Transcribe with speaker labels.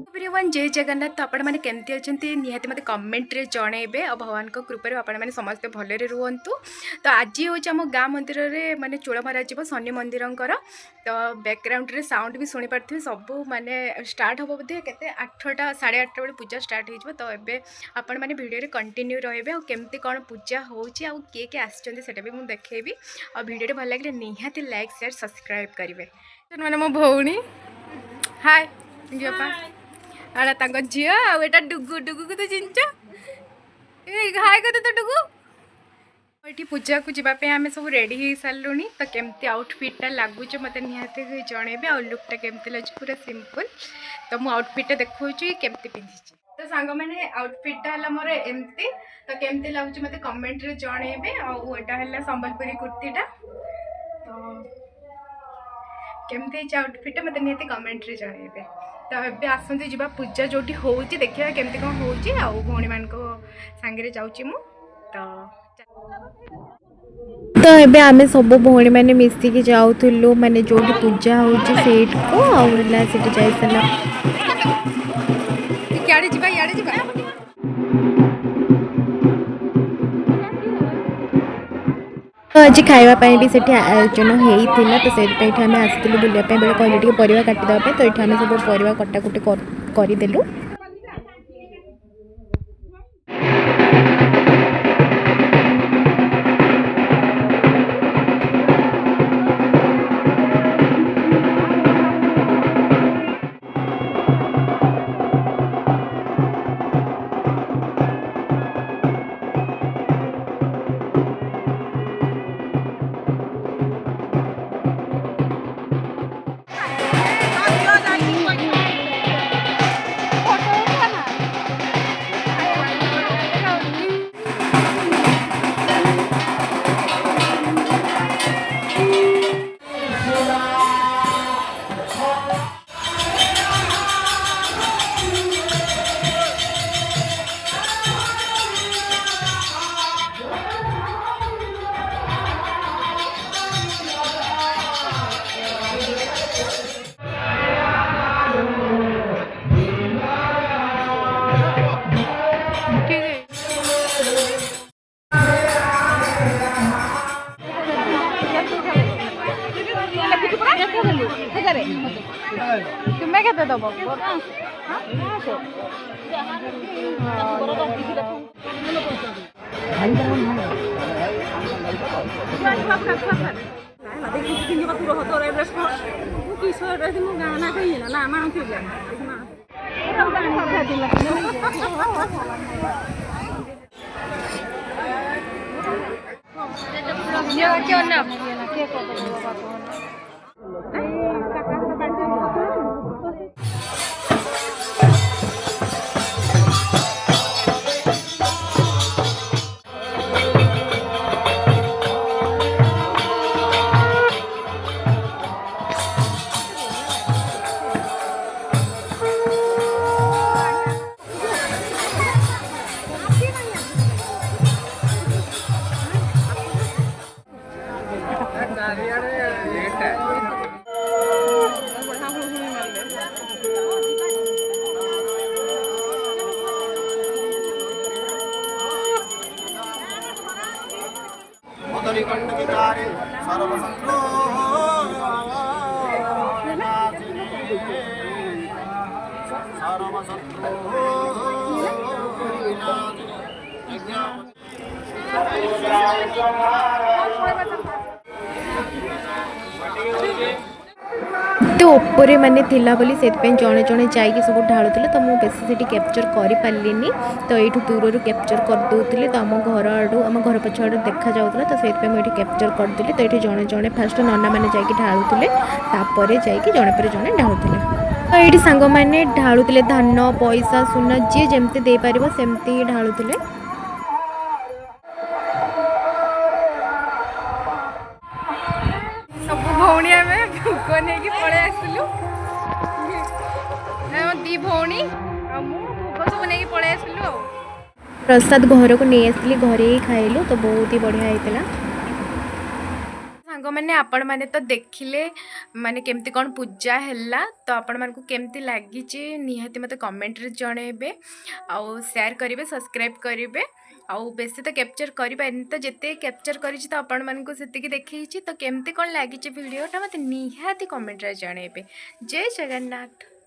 Speaker 1: Everyone जय जगन्नाथ। तो आपण मैंने केमती अच्छे निहाती मत कमेंट रे जनइबे और भगवान कृपा आपण मैंने समस्ते भलरे रुहतु। तो आज हूँ आम गाँ मंदिर में माने चूड़ मरा जीव शनि मंदिर तो बैकग्राउंड रे साउंड भी शुणी पारे सब माने स्टार्ट हम बोधे के 8टा 8:30 बेले पूजा स्टार्ट हो। तो ये आपण मैंने भिडियो रे कंटिन्यू रहिबे और केमती कौन पूजा होची आ किए किए आछन सेटा भी मुझे देखेबी और वीडियो भल लगे निहाती लाइक शेयर सब्सक्राइब करेंगे। मैंने मो भौणी हाय बापा आड़ा तांको झियो आ एटा डुगु डुगु को तो चिंच हाय को तो डुगु ये पूजा को जावाई आम सब रेडी हो सारूँ। तो केमती आउटफिटा लगुच मत निहाती जनइबे और लुकटा केमती लगे पूरा सिंपल। तो मु आउटफिटा देखा केमती पिंधि। तो सांग मैंने आउटफिटा है मोर एमती। तो केमती लगुच मत कमेंट रे जनइबे और है संबलपुरी कुर्तीटा। तो केमती आउटफिटा मत निहाती कमेंट रे जनइबे। तो ये आसते जा पूजा जो देखिए केमती कौन हो भौणी मान सांगे जाऊँगी मु। तो ये आम सब भौणी मैंने मिसिकी जाऊँ माने जो पूजा होची सेठ को आउला सेठ जाई सला याडे जिबा याडे जिबा। तो आज खावाई भी से आयोजन होता। तो से आम आसलु बुलापी बेले कहले परिवा काटिदेवाई। तो ये आम सब परिवा कटाकुटी करदेलु। तुम्हें क्या दब क्यों ना तो ऊपर माने थिला बोली से जड़े जड़े जाइए सब ढालुले। तो मुझे बेस से कैप्चर कर पारे। तो ये दूर कैप्चर करदे। तो आम घर आड़ू आम घर पछ आड़ू देखा जाऊला। तो से मुझे कैप्चर करदेली। तो ये जड़े जड़े फास्ट नना मैंने जाकि ढालुले तापर जाकि जड़े पर जड़े ढालुले। तो ये सांग मैंने ढालुले धान पैसा सुना जी जमती दे पार सेमती ढालुले। सब भौणी आम भोग नहीं पलि आसलु दी भौणी भोग सब नहीं पलि आसलु। प्रसाद घर को नहीं आसली घरे ही खाइलु। तो बहुत ही बढ़िया होता। सांग मैंने आपण मैंने तो देखिले माने केमती कौन पूजा हैला तो आपण मानकु केमती लागिची निहाती मते कमेंट रे जणेबे आउ शेयर करिवे सब्सक्राइब करिवे आउ बेसी तो कैप्चर करि पाइनी तो जेते कैप्चर करिछि तो आपण मानकु सेतिकी देखैछि तो केमती कौन लागिची वीडियोटा मते निहाती कमेंट रे जणेबे। जय जगन्नाथ।